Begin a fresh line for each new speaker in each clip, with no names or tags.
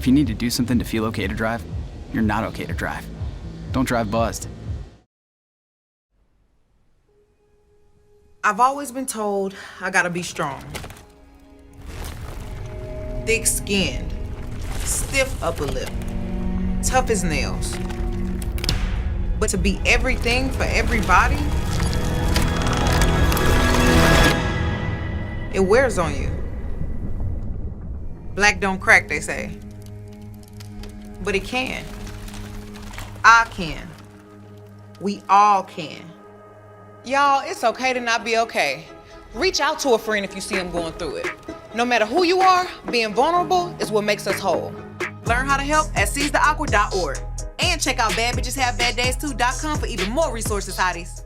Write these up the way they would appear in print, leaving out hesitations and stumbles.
If you need to do something to feel okay to drive, you're not okay to drive. Don't drive buzzed.
I've always been told I gotta be strong. Thick-skinned, stiff upper lip, tough as nails. But to be everything for everybody, it wears on you. Black don't crack, they say. But it can. I can. We all can. Y'all, it's okay to not be okay. Reach out to a friend if you see them going through it. No matter who you are, being vulnerable is what makes us whole. Learn how to help at seizetheawkward.org. And check out badbitcheshavebaddays2.com for even more resources, hotties.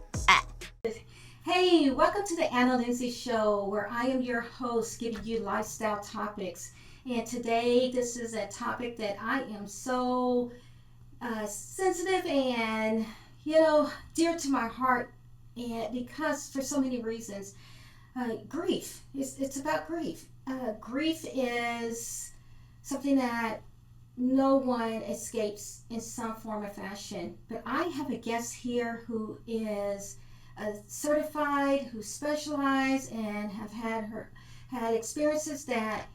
Hey, welcome to the Linzie Show, where I am your host, giving you lifestyle topics. And today, this is a topic that I am so sensitive and, dear to my heart. And because for so many reasons, grief. It's about grief. Grief is something that no one escapes in some form or fashion. But I have a guest here who is certified, who specializes and have had experiences that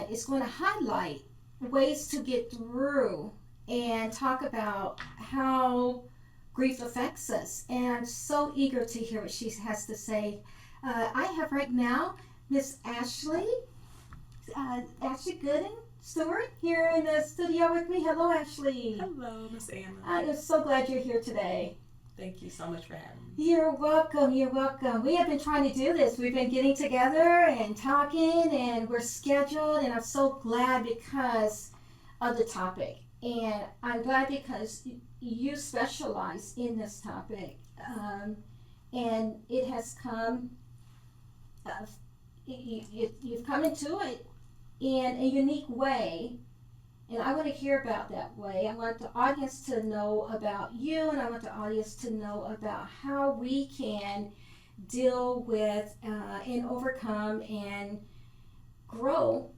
is going to highlight ways to get through and talk about how grief affects us. And I'm so eager to hear what she has to say. I have right now Miss Ashley Gooden-Stewart here in the studio with me. Hello, Ashley.
Hello, Miss Anna.
I am so glad you're here today.
Thank you so much for having me.
You're welcome. We have been trying to do this. We've been getting together and talking, and we're scheduled, and I'm so glad because of the topic. And I'm glad because you specialize in this topic, and it has come, you've come into it in a unique way, and I want to hear about that way. I want the audience to know about you, and I want the audience to know about how we can deal with and overcome and grow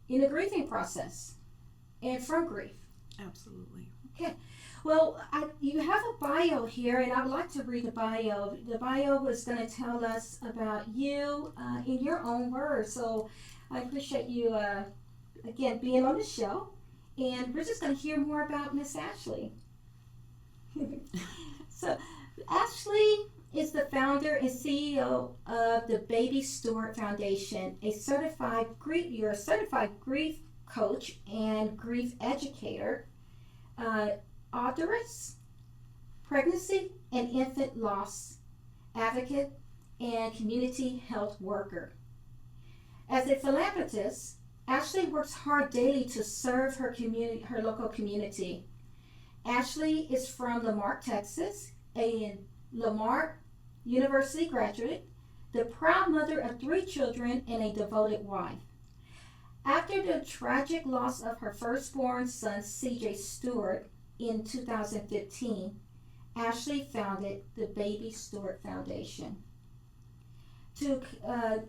in the grieving process and from grief.
Absolutely.
Okay. Well, you have a bio here, and I would like to read the bio. The bio was going to tell us about you in your own words. So I appreciate you, again, being on the show. And we're just going to hear more about Miss Ashley. So Ashley is the founder and CEO of the Baby Stewart Foundation, you're a certified grief coach and grief educator, authoress, pregnancy and infant loss advocate, and community health worker. As a philanthropist, Ashley works hard daily to serve her local community. Ashley is from Lamar, Texas, a Lamar University graduate, the proud mother of 3 children, and a devoted wife. After the tragic loss of her firstborn son, CJ Stewart, in 2015, Ashley founded the Baby Stewart Foundation. To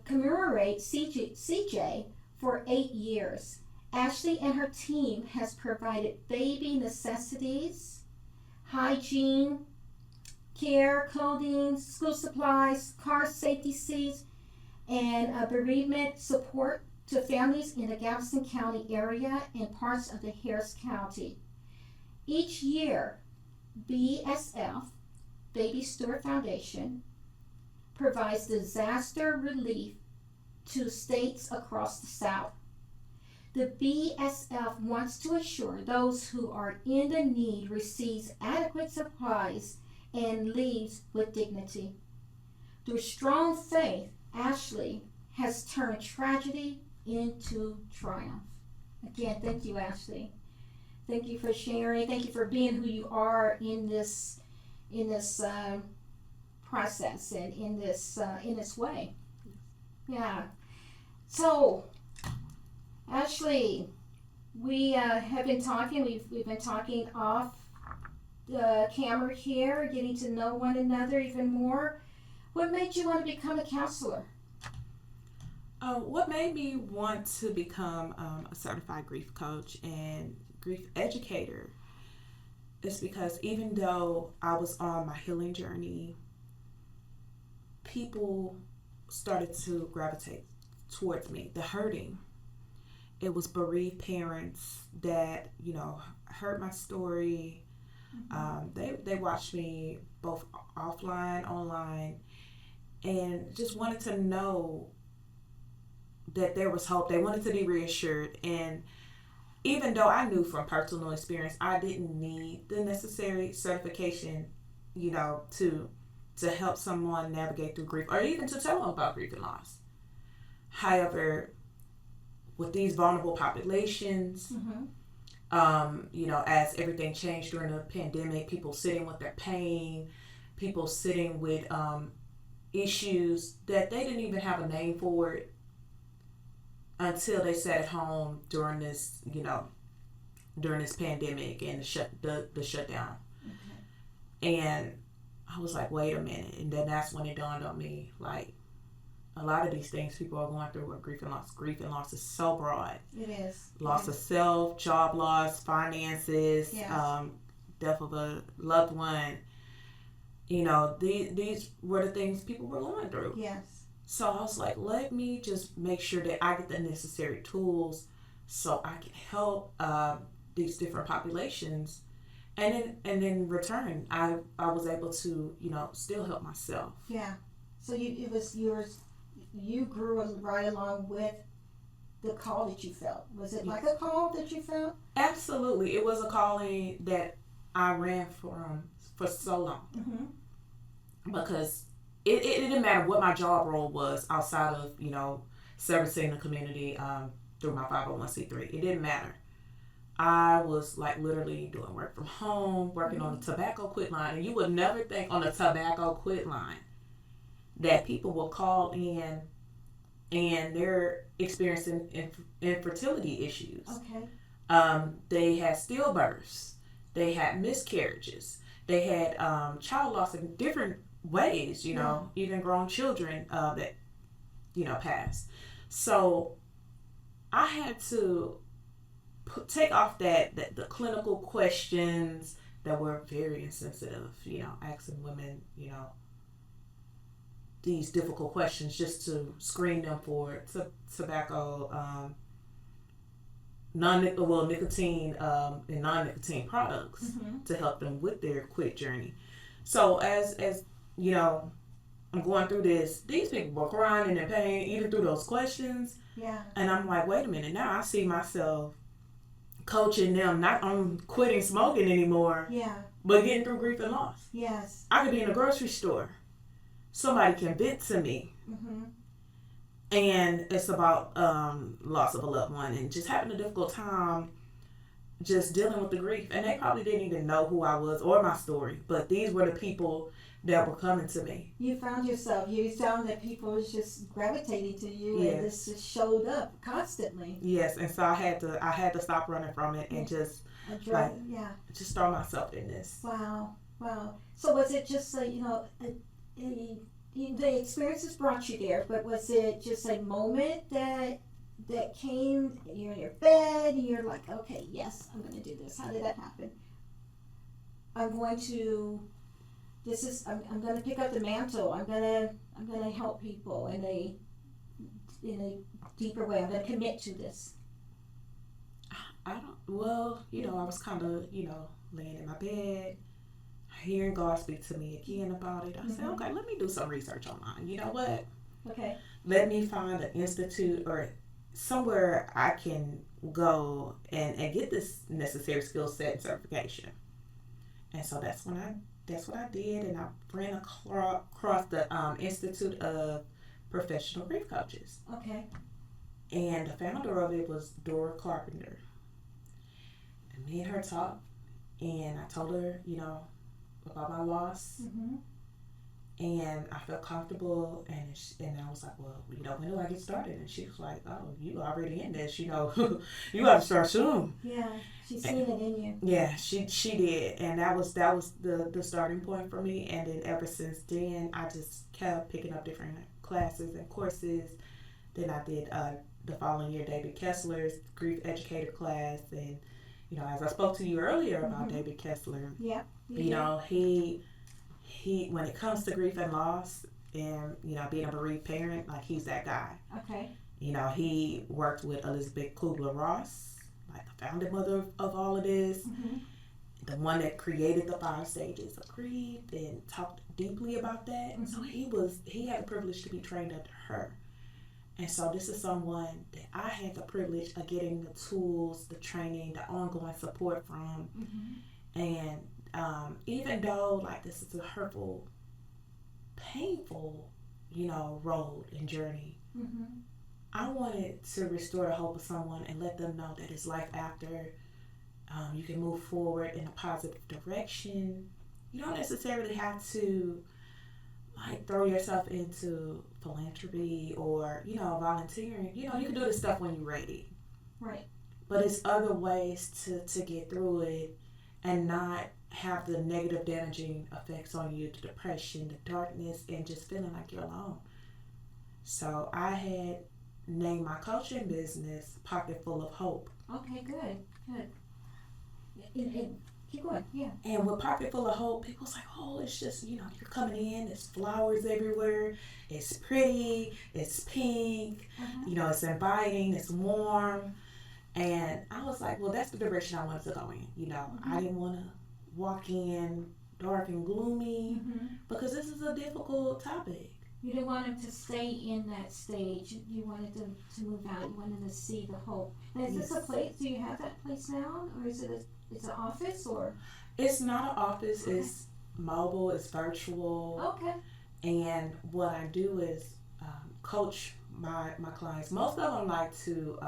commemorate CJ for 8 years, Ashley and her team has provided baby necessities, hygiene, care, clothing, school supplies, car safety seats, and bereavement support to families in the Galveston County area and parts of the Harris County. Each year, BSF, Baby Stewart Foundation, provides disaster relief to states across the South. The BSF wants to ensure those who are in the need receives adequate supplies and leaves with dignity. Through strong faith, Ashley has turned tragedy into triumph. Again, thank you, Ashley. Thank you for sharing. Thank you for being who you are in this process and in this way. Yeah. So, Ashley, we have been talking. We've been talking off the camera here, getting to know one another even more. What made you want to become a counselor?
What made me want to become a certified grief coach and grief educator is because even though I was on my healing journey, people started to gravitate towards me. The hurting. It was bereaved parents that, heard my story. They watched me both offline, online, and just wanted to know that there was hope. They wanted to be reassured. And even though I knew from personal experience I didn't need the necessary certification, to help someone navigate through grief or even to tell them about grief and loss. However, with these vulnerable populations, as everything changed during the pandemic, people sitting with their pain, people sitting with issues that they didn't even have a name for it until they sat at home during this, during this pandemic and the shutdown. Okay. And I was like, wait a minute. And then that's when it dawned on me, like, a lot of these things people are going through with grief and loss. Grief and loss is so broad.
It is.
Loss of self, job loss, finances,
yes.
Death of a loved one. These were the things people were going through.
Yes.
So I was like, let me just make sure that I get the necessary tools so I can help these different populations. And then in return, I was able to, still help myself.
Yeah. So you grew right along with the call that you felt. Was it like a call that you felt?
Absolutely. It was a calling that I ran for so long.
Mm-hmm.
Because it didn't matter what my job role was outside of, servicing the community through my 501c3. It didn't matter. I was like literally doing work from home, working on the tobacco quit line. And you would never think on the tobacco quit line that people will call in and they're experiencing infertility issues.
Okay.
They had stillbirths. They had miscarriages. They had child loss in different ways, even grown children that, passed. So I had to take off the clinical questions that were very insensitive, asking women, these difficult questions just to screen them for tobacco, nicotine and non-nicotine products to help them with their quit journey. So as I'm going through this, these people were crying and in pain even through those questions.
Yeah.
And I'm like, wait a minute, now I see myself coaching them not on quitting smoking anymore, but getting through grief and loss.
Yes.
I could be in a grocery store. Somebody can vent to me.
Mm-hmm.
And it's about loss of a loved one and just having a difficult time just dealing with the grief. And they probably didn't even know who I was or my story, but these were the people that were coming to me.
You found that people was just gravitating to you.
Yes.
And this just showed up constantly.
Yes, and so I had to stop running from it and just just throw myself in this.
Wow. So was it just the experiences brought you there, but was it just a moment that came, you're in your bed and you're like, okay, yes, I'm going to do this. How did that happen? I'm going to pick up the mantle. I'm going to help people in a deeper way. I'm going to commit to this.
I was kind of, laying in my bed, hearing God speak to me again about it. I said, okay, let me do some research online. You know what?
Okay.
Let me find an institute or somewhere I can go and get this necessary skill set and certification. And so that's what I did, and I ran across the Institute of Professional Grief Coaches.
Okay.
And the founder of it was Dora Carpenter. And me and her talked, and I told her, about my loss.
Mm-hmm.
And I felt comfortable, and I was like, well, when do I get started? And she was like, oh, you already in this, you got to start soon.
Yeah, she's seen it in you.
Yeah, she did, and that was the starting point for me. And then ever since then, I just kept picking up different classes and courses Then I did the following year David Kessler's grief educator class, and as I spoke to you earlier about David Kessler,
Yeah.
he when it comes to grief and loss, and being a bereaved parent, like he's that guy.
Okay.
He worked with Elizabeth Kubler-Ross, like the founding mother of all of this, the one that created the 5 stages of grief and talked deeply about that. So he had the privilege to be trained under her. And so this is someone that I had the privilege of getting the tools, the training, the ongoing support from. And even though like this is a hurtful, painful, road and journey, I wanted to restore the hope of someone and let them know that it's life after. You can move forward in a positive direction. You don't necessarily have to like throw yourself into philanthropy or volunteering. You can do this stuff when you're ready.
Right.
But it's other ways to get through it and not have the negative damaging effects on you, the depression, the darkness, and just feeling like you're alone. So I had named my coaching business Pocket Full of Hope.
Okay, good. And keep going, yeah.
And with Pocket Full of Hope, people's like, oh, it's just, you're coming in, there's flowers everywhere, it's pretty, it's pink, it's inviting, it's warm. And I was like, well, that's the direction I wanted to go in. I didn't want to walk in dark and gloomy because this is a difficult topic.
You didn't want them to stay in that stage. You wanted them to move out. You wanted them to see the hope. And is this a place? Do you have that place now, or is it it's an office, or?
It's not an office. Okay. It's mobile. It's virtual.
Okay.
And what I do is coach my clients. Most of them like to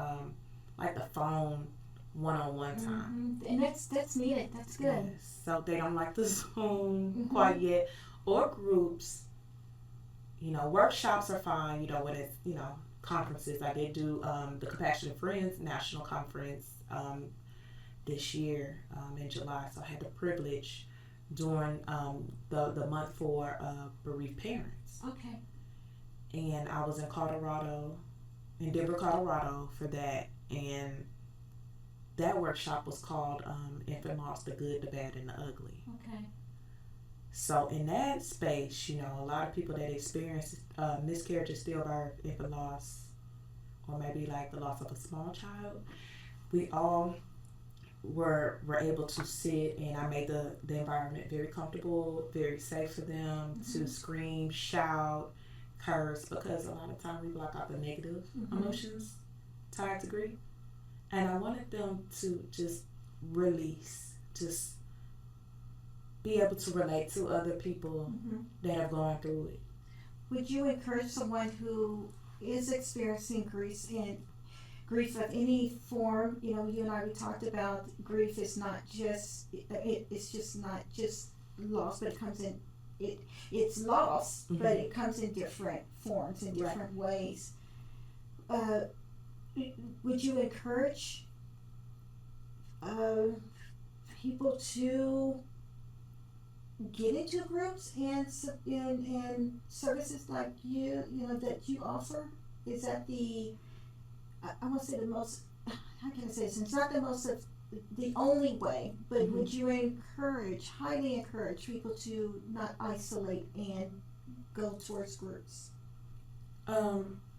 like the phone one-on-one time.
And that's needed. That's good.
Yes. So they don't like the Zoom quite yet, or groups. Workshops are fine, when it's, conferences. I did do the Compassionate Friends National Conference this year in July. So I had the privilege during the month for bereaved parents.
Okay.
And I was in Denver, Colorado for that. And that workshop was called Infant Loss, the Good, the Bad, and the Ugly.
Okay.
So in that space, a lot of people that experience miscarriage and stillbirth, infant loss, or maybe like the loss of a small child, we all were able to sit, and I made the environment very comfortable, very safe for them to scream, shout, curse, because a lot of times we block out the negative emotions tied to grief. And I wanted them to just release, just be able to relate to other people that have gone through it.
Would you encourage someone who is experiencing grief of any form? You and I, we talked about grief is not just, it's just not just loss, but it comes in, it's loss, but it comes in different forms, in different ways. Would you encourage people to get into groups and services like that you offer? Is that I want to say the most, how can I say this? It's not the most of the only way, but would you highly encourage people to not isolate and go towards groups?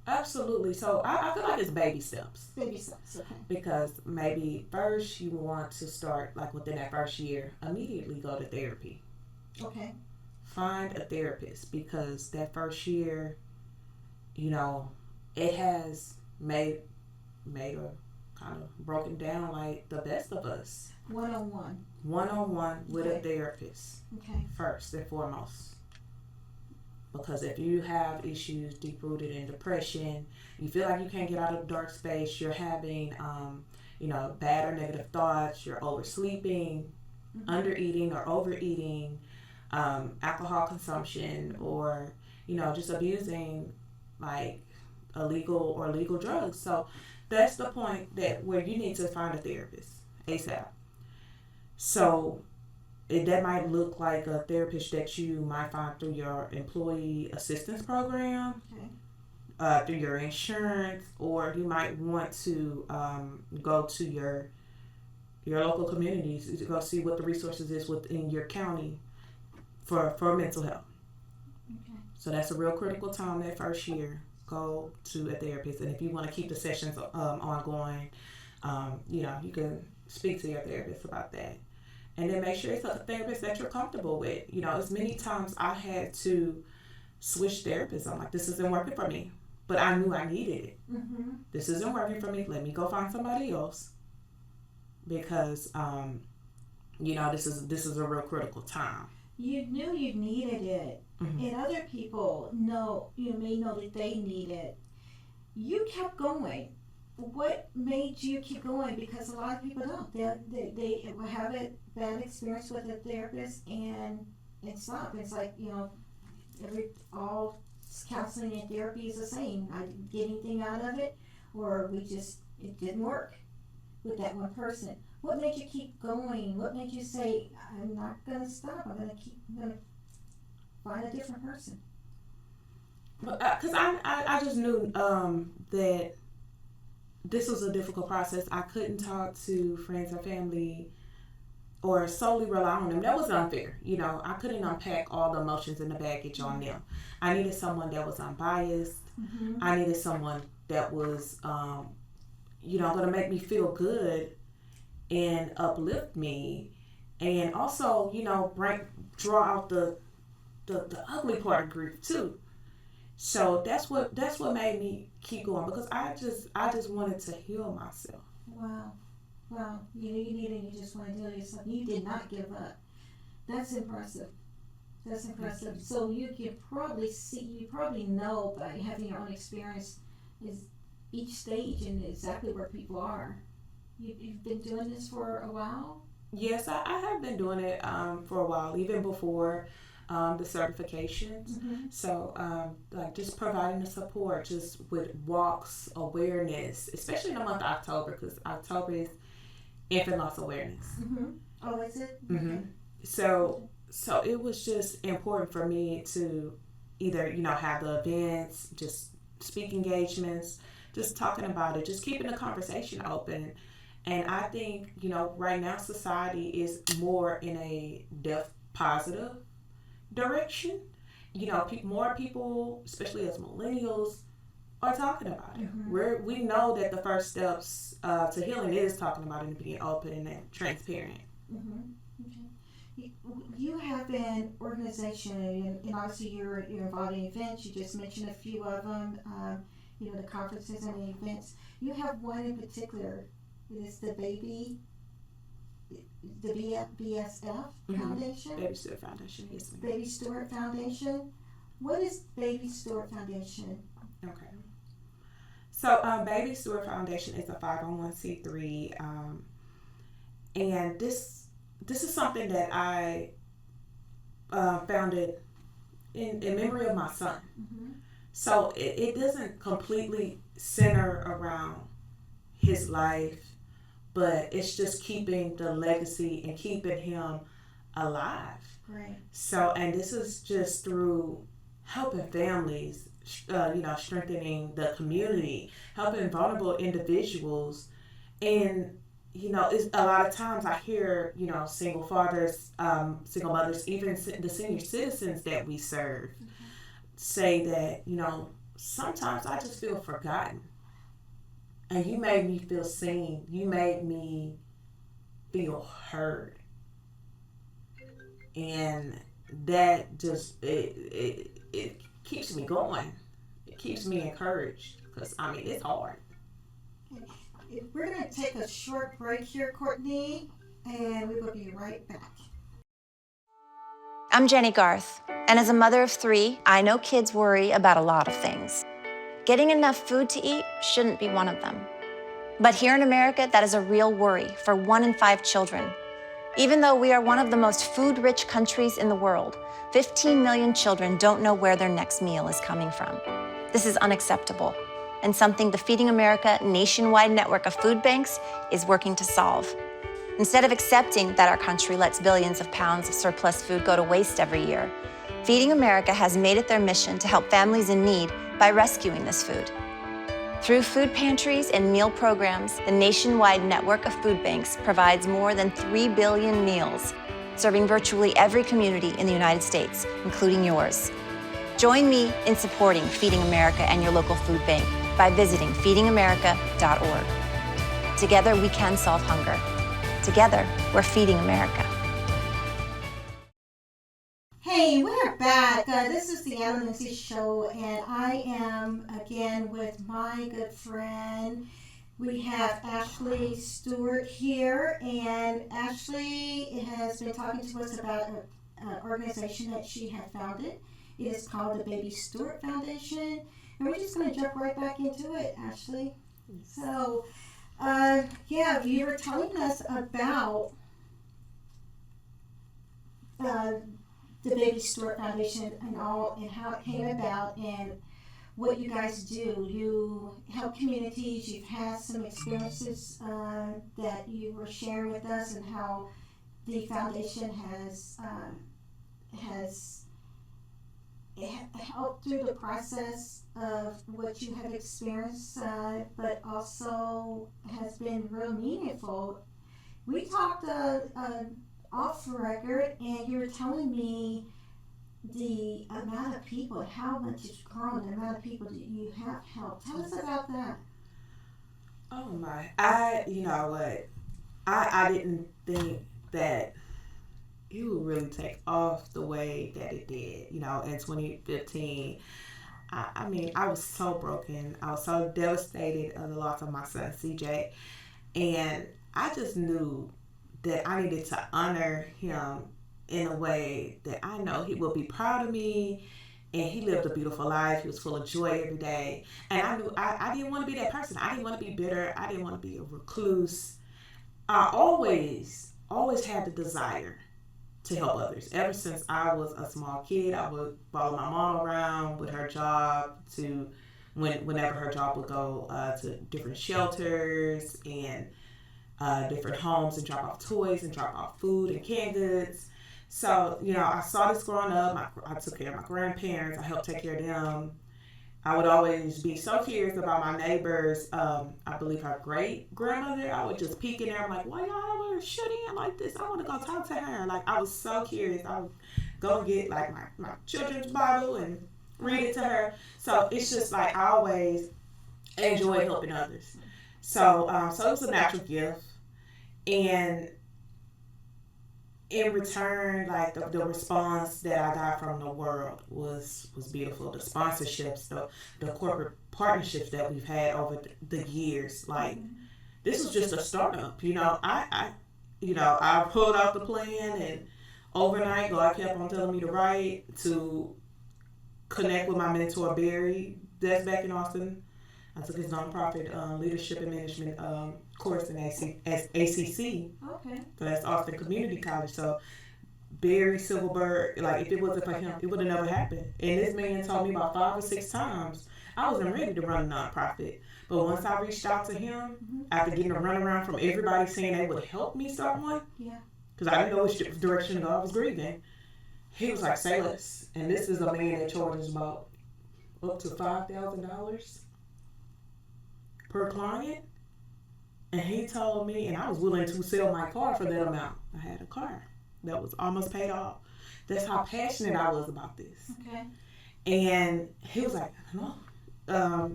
Absolutely. So I feel like it's baby steps.
Baby steps, okay.
Because maybe first you want to start, like within that first year, immediately go to therapy.
Okay.
Find a therapist, because that first year, it has made or kind of broken down like the best of us. One-on-one with a therapist.
Okay.
First and foremost. Because if you have issues deep-rooted in depression, you feel like you can't get out of the dark space, you're having, bad or negative thoughts, you're oversleeping, undereating or overeating, alcohol consumption, or, just abusing like illegal or legal drugs. So that's the point where you need to find a therapist ASAP. So that might look like a therapist that you might find through your employee assistance program.
Okay.
through your insurance, or you might want to go to your local communities to go see what the resources is within your county for mental health.
Okay.
So that's a real critical time that first year. Go to a therapist, and if you want to keep the sessions ongoing, you can speak to your therapist about that. And then make sure it's a therapist that you're comfortable with. As many times I had to switch therapists. I'm like, this isn't working for me, but I knew I needed it.
Mm-hmm.
This isn't working for me. Let me go find somebody else, because this is a real critical time.
You knew you needed it,
Mm-hmm.
and other people may know that they need it. You kept going. What made you keep going? Because a lot of people don't. They have a bad experience with a therapist and stop. It's like, all counseling and therapy is the same. I didn't get anything out of it, or it didn't work with that one person. What made you keep going? What made you say, I'm not going to stop. I'm going to find a different person?
Because I just knew that this was a difficult process. I couldn't talk to friends or family or solely rely on them. That was unfair. I couldn't unpack all the emotions and the baggage on them. I needed someone that was unbiased.
Mm-hmm.
I needed someone that was, going to make me feel good and uplift me, and also, draw out the ugly part of grief too. So that's what made me keep going, because I just wanted to heal myself.
Wow. You needed, you just wanted to heal yourself. You did not give up. That's impressive. So you can probably know by having your own experience is each stage and exactly where people are. You've been doing this for a while?
Yes, I have been doing it for a while, even before the certifications.
Mm-hmm.
So just providing the support, just with walks, awareness, especially in the month of October, because October is infant loss awareness.
Mm-hmm. Oh, is it?
Mm-hmm.
Okay.
So it was just important for me to either, have the events, just speak engagements, just talking about it, just keeping the conversation open. And I think, right now society is more in a death positive direction. More people, especially as millennials, are talking about it.
Mm-hmm.
We know that the first steps to healing is talking about it and being open and transparent.
Mm-hmm. Okay. You have an organization, and obviously you're involved in events. You just mentioned a few of them. The conferences and the events. You have one in particular. It is the BSF Foundation.
Baby Stewart Foundation, yes ma'am.
Baby Stewart Foundation. What is Baby Stewart Foundation?
Okay. So Baby Stewart Foundation is a 501c3, and this is something that I founded in memory of my son.
Mm-hmm.
So it doesn't completely center around his life, but it's just keeping the legacy and keeping him alive.
Great.
So, and this is just through helping families, strengthening the community, helping vulnerable individuals. And, it's a lot of times I hear, single fathers, single mothers, even the senior citizens that we serve, say that, sometimes I just feel forgotten. And you made me feel seen. You made me feel heard. And that just, it keeps me going. It keeps me encouraged. Because, it's hard.
We're going to take a short break here, Courtney, and we will be right back.
I'm Jenny Garth, and as a mother of 3, I know kids worry about a lot of things. Getting enough food to eat shouldn't be one of them. But here in America, that is a real worry for 1 in 5 children. Even though we are one of the most food-rich countries in the world, 15 million children don't know where their next meal is coming from. This is unacceptable, and something the Feeding America nationwide network of food banks is working to solve. Instead of accepting that our country lets billions of pounds of surplus food go to waste every year, Feeding America has made it their mission to help families in need by rescuing this food. Through food pantries and meal programs, the nationwide network of food banks provides more than 3 billion meals, serving virtually every community in the United States, including yours. Join me in supporting Feeding America and your local food bank by visiting feedingamerica.org. Together, we can solve hunger. Together, we're feeding America.
Hey, we're back. This is the Linzie Show, and I am again with my good friend. We have Ashley Stewart here, and Ashley has been talking to us about an organization that she had founded. It is called the Baby Stewart Foundation, and we're just going to jump right back into it, Ashley. So, you were telling us about the Baby Stewart Foundation and all, and how it came about, and what you guys do. You help communities. You've had some experiences that you were sharing with us, and how the foundation has helped through the process of what you have experienced, but also has been real meaningful. We talked off the record, and you were telling me the amount of people, how much it's grown, the amount of people that you have helped. Tell us about that.
Oh my! You know what? I didn't think that it would really take off the way that it did. You know, in 2015, I mean, I was so broken. I was so devastated of the loss of my son, CJ, and I just knew that I needed to honor him in a way that I know he will be proud of me. And he lived a beautiful life. He was full of joy every day. And I knew I didn't want to be that person. I didn't want to be bitter. I didn't want to be a recluse. I always had the desire to help others. Ever since I was a small kid, I would follow my mom around with her job to whenever her job would go to different shelters and different homes and drop off toys and drop off food and canned goods. So, you know, I saw this growing up. I took care of my grandparents. I helped take care of them. I would always be so curious about my neighbors. I believe her great-grandmother. I would just peek in there. I'm like, why y'all have her shut in like this? I want to go talk to her. Like, I was so curious. I would go get, like, my children's Bible and read it to her. So it's just like I always enjoy helping others. So it was a natural gift. And in return, like the response that I got from the world was beautiful. The sponsorships, the corporate partnerships that we've had over the years, like this was just a startup. You know, I pulled out the plan, and overnight, God kept on telling me to write, to connect with my mentor Barry, that's back in Austin. I took his nonprofit leadership and management course in ACC. Okay. So that's Austin Community College. So Barry Silverberg, like if it wasn't for him, it would have never happened. And this man told me about 5 or 6 times I wasn't ready to run a nonprofit. But once I reached out to him, after getting a runaround from everybody saying they would help me start one, because I didn't know which direction God was grieving, he was like, say less. And this is a man that charges about up to $5,000 per client. And he told me, and I was willing to sell my car for that amount. I had a car that was almost paid off. That's how passionate I was about this. Okay. And he was like, no,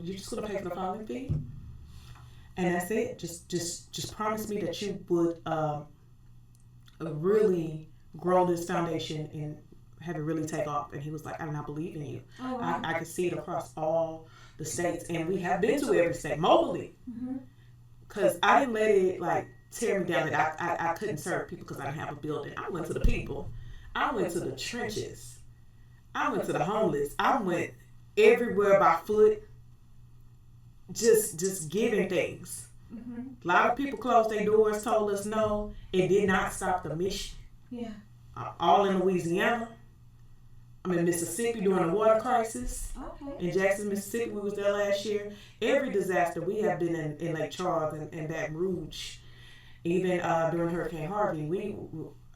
you're just gonna pay for the filing fee, and that's it. Just promise me that you would really grow this foundation and have it really take off. And he was like, I believe in you. Oh, wow. I could see it across all the states, and we have been to every state mobilely. Because I didn't let it like tear me down that I couldn't serve people because I didn't have a building. I went to the people. I went to the trenches. I went to the homeless. I went everywhere by foot, just giving things. A lot of people closed their doors, told us no. It did not stop the mission. Yeah. All in Louisiana. I'm in Mississippi during the water crisis. Okay. In Jackson, Mississippi, we was there last year. Every disaster we have been in Lake Charles and Baton Rouge, even during Hurricane Harvey,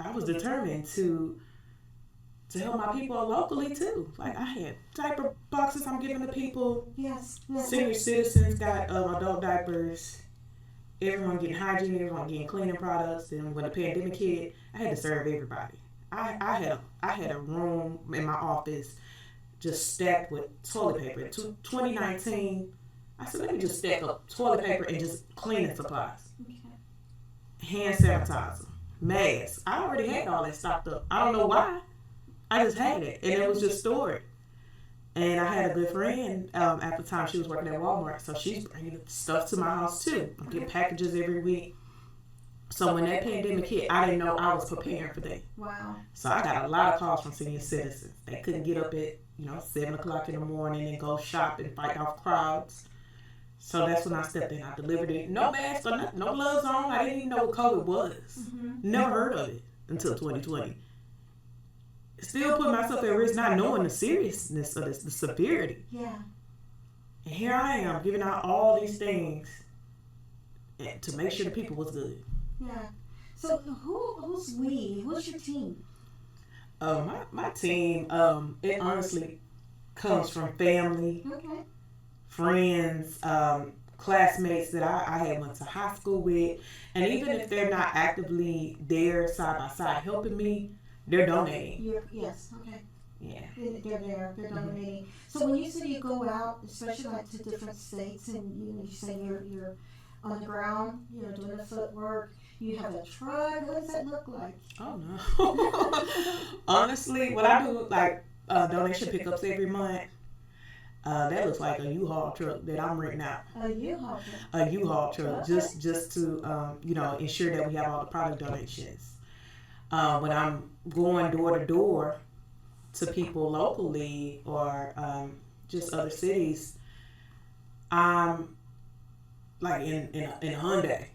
I was determined to to help my people locally too. Like I had diaper boxes I'm giving to people.
Yes.
Senior citizens got adult diapers. Everyone getting hygiene, everyone getting cleaning products. And when the pandemic hit, I had to serve everybody. I had a room in my office just stacked with toilet paper. 2019, I said, let me just stack up toilet paper and just cleaning supplies.
Okay.
Hand sanitizer, masks. I already had all that stocked up. I don't know why. I just had it, and it was just stored. And I had a good friend at the time. She was working at Walmart, so she's bringing stuff to my house too. I'm getting packages every week. So when that pandemic hit, I didn't know I was preparing for that.
Wow.
So I got a lot of calls from senior citizens. They couldn't get up at 7 o'clock in the morning and go shop and fight off crowds. So that's when I stepped in. I delivered it. No mask or nothing, no gloves on. I didn't even know what COVID was. Never heard of it until 2020. Still put myself at risk, not knowing the seriousness of this, the severity.
Yeah.
And here I am giving out all these things to make sure the people was good.
Yeah. So who's we? Who's your team?
My team, it honestly comes from family,
Okay.
friends, classmates that I had went to high school with, and even if they're not actively there side by side helping me, they're donating.
Yes. Okay.
Yeah.
They're there. They're donating. So when you say you go out, especially like to different states, and you say you're on the ground, doing the footwork. You have a truck. What does that look like?
Oh no. Honestly, what I do, like donation pickups every month, that looks like a U-Haul truck that I'm renting out.
A U-Haul truck.
A U-Haul truck,
Okay.
just to ensure that we have all the product donations. When I'm going door to door to people locally or just other cities, I'm like in a Hyundai.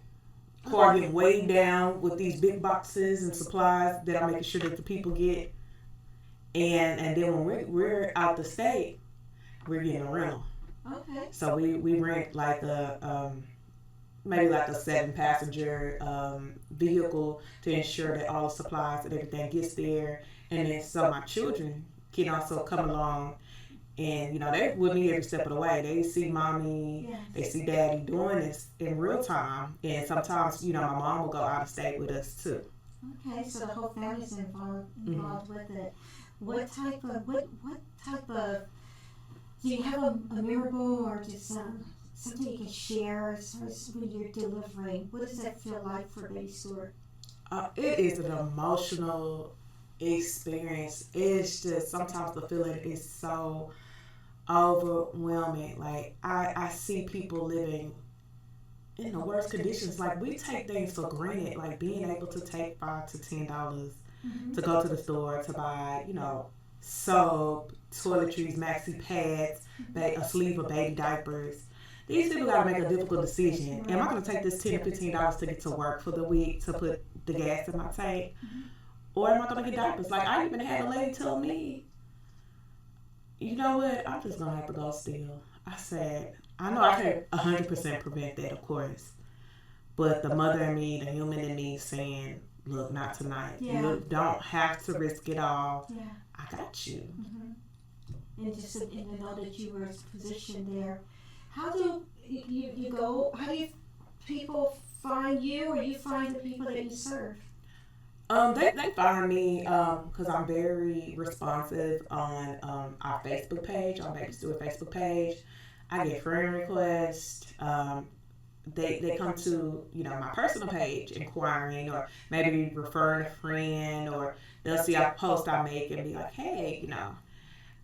Car getting weighed down with these big boxes and supplies that I'm making sure that the people get. And then when we're out the state, we're getting a rental.
Okay.
So we rent like maybe like a 7-passenger vehicle to ensure that all the supplies and everything gets there. And then so my children can also come along. And, they're with me every step of the way. They see mommy,
Yes.
they see daddy doing this in real time. And sometimes, my mom will go out of state with us too.
Okay, so the whole family's involved with it. What type of do you have a memorable or just something you can share as far as when you're delivering? What does that feel like for Baby Stewart?
It is an emotional experience. It's just sometimes the feeling is so overwhelming. Like I see people living in the worst conditions. Like we take things for granted, like being able to take $5 to $10 to go to the store to buy, soap, toiletries, maxi pads, a sleeve of baby diapers. These people got to make a difficult decision. Am I going to take this $10 to $15 to get to work for the week to put the gas in my tank? Or am I going to get diapers? Like, I even had a lady tell me, you know what, I'm just going to have to go still. I said, I know I can't 100% prevent that, of course. But the mother in me, the human in me saying, look, not tonight.
Yeah.
You don't have to risk it all.
Yeah.
I got you.
And just to know that you were positioned there. How do you go? How do people find you, or you find the people that you serve?
They find me because I'm very responsive on our Facebook page, on Baby Stewart Facebook page. I get friend requests. They come to my personal page inquiring, or maybe referring a friend, or they'll see a post I make and be like, hey,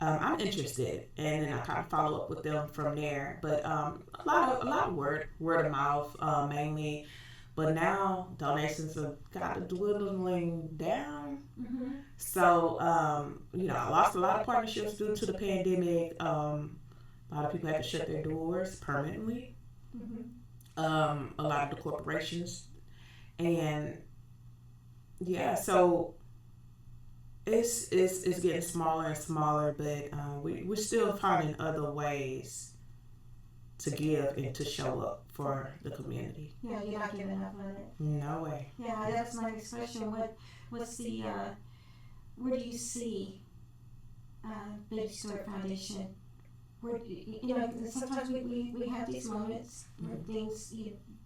I'm interested, and then I kind of follow up with them from there. But a lot of word of mouth mainly. But now donations have got to dwindling down. So I lost a lot of partnerships due to the pandemic. A lot of people had to shut their doors permanently. A lot of the corporations, and so it's getting smaller and smaller, but we're still finding other ways to give and to show up for the community.
Yeah, you're not giving up on it.
No way.
Yeah, that's my next question. What's the where do you see Baby Stewart Foundation? Where sometimes we have these moments where things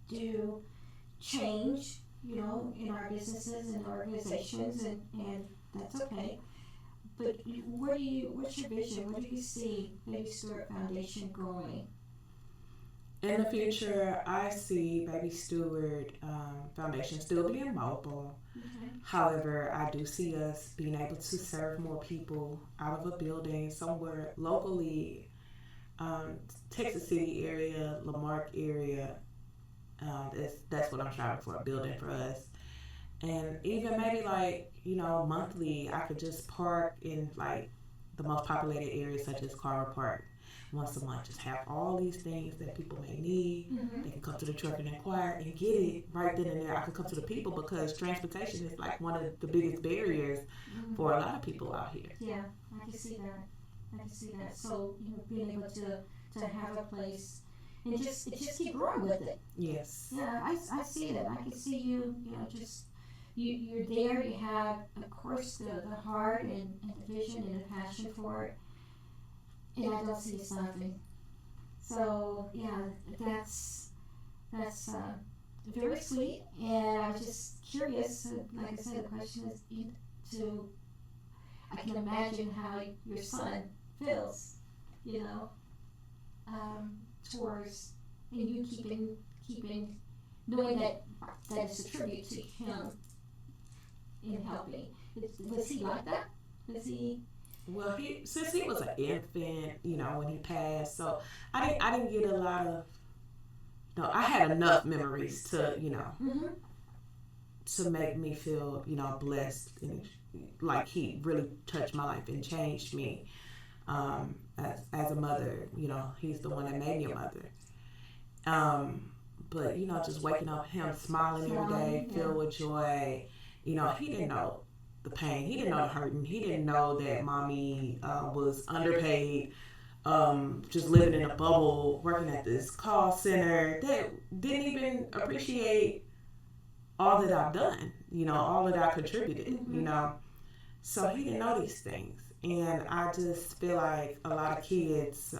do change, in our businesses and organizations, and that's okay. But what's your vision? Where do you see Baby Stewart Foundation growing?
In the future, I see Baby Stewart Foundation still being mobile.
Okay.
However, I do see us being able to serve more people out of a building somewhere locally, Texas City area, Lamar area. That's what I'm striving for, a building for us. And even maybe monthly, I could just park in the most populated areas such as Clarke once a month. Just have all these things that people may need.
Mm-hmm.
They can come to the truck and inquire and get it right then and there. I can come to the people because transportation is one of the biggest barriers for a lot of people out here.
Yeah, I can see that. So being able to have a place and just keep growing with it.
Yes.
Yeah, I see it. I can see you. You're there. You have, of course, the heart and the vision and the passion for it. And I don't see you stopping. So yeah, that's very sweet. And I was just curious. Like I said, the question is I can imagine how your son feels. Towards and you keeping knowing that it's a tribute to him in helping. Was he like that? Was he?
Well, since he was an infant, when he passed, so I didn't get a lot of. No, I had enough memories to, to make me feel, blessed and like he really touched my life and changed me. As a mother, he's the one that made me a mother. But just waking up, him smiling every day, filled with joy. He didn't know the pain. He didn't know the hurting. He didn't know that mommy was underpaid, just living in a bubble, working at this call center. That didn't even appreciate all that I've done. All that I contributed. So he didn't know these things. And I just feel like a lot of kids,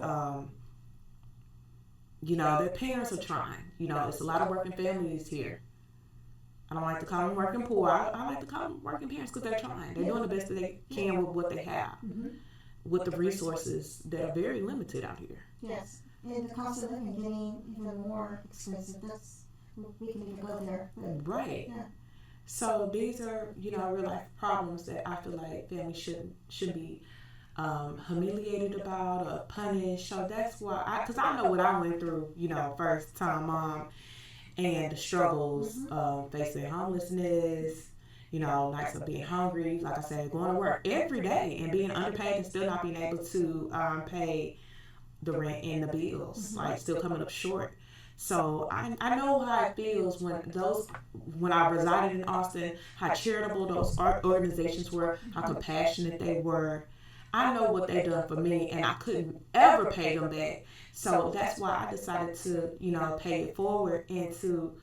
their parents are trying. There's a lot of working families here. I don't like to call them working poor. I like to call them working parents because they're trying. They're doing the best that they can with what they have, with the resources that are very limited out here.
Yes, and the cost of living getting even more expensive. We can even go there.
Right.
Yeah.
So these are, real life problems that I feel like families should be humiliated about or punished. So that's why, because I know what I went through, first time mom, and the struggles of facing homelessness, nights of being hungry, like I said, going to work every day and being underpaid and still not being able to pay the rent and the bills, still coming up short. So I know how it feels when I resided in Austin, how charitable those organizations were, how compassionate they were. I know what they done for me, and I couldn't ever pay them back. So that's why I decided to, pay it forward and to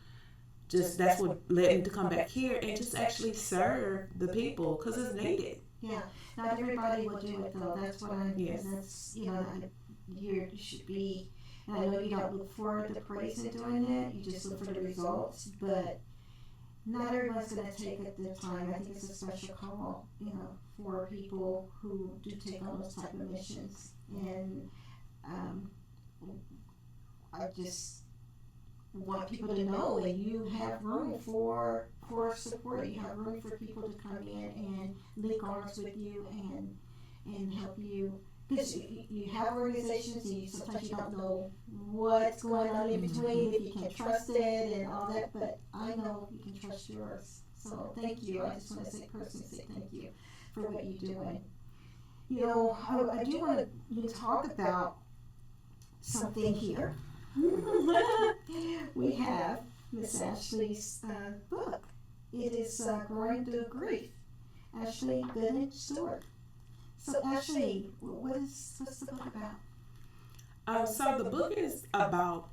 that's what led me to come back here and just actually serve the people because it's needed.
Yeah, not everybody will do it though. That's what
Yes.
That's you should be. And I know you don't look for the praise in doing it. You just look for the results, but not everyone's going to take it the time. I think it's a special call, for people who do take on those type of missions. And I just want people to know that you have room for support. You have room for people to come in and link arms with you and help you. Because you have organizations and sometimes you don't know what's going on in between, if you can trust it and all that, but I know you can trust yours. So thank you. I just want to personally say thank you for what you're doing. I do want to talk about something here. We have Miss Ashley's book. It is Growing Through Grief. Ashley Gooden-Stewart. So Ashley, what's the book about?
So the book is about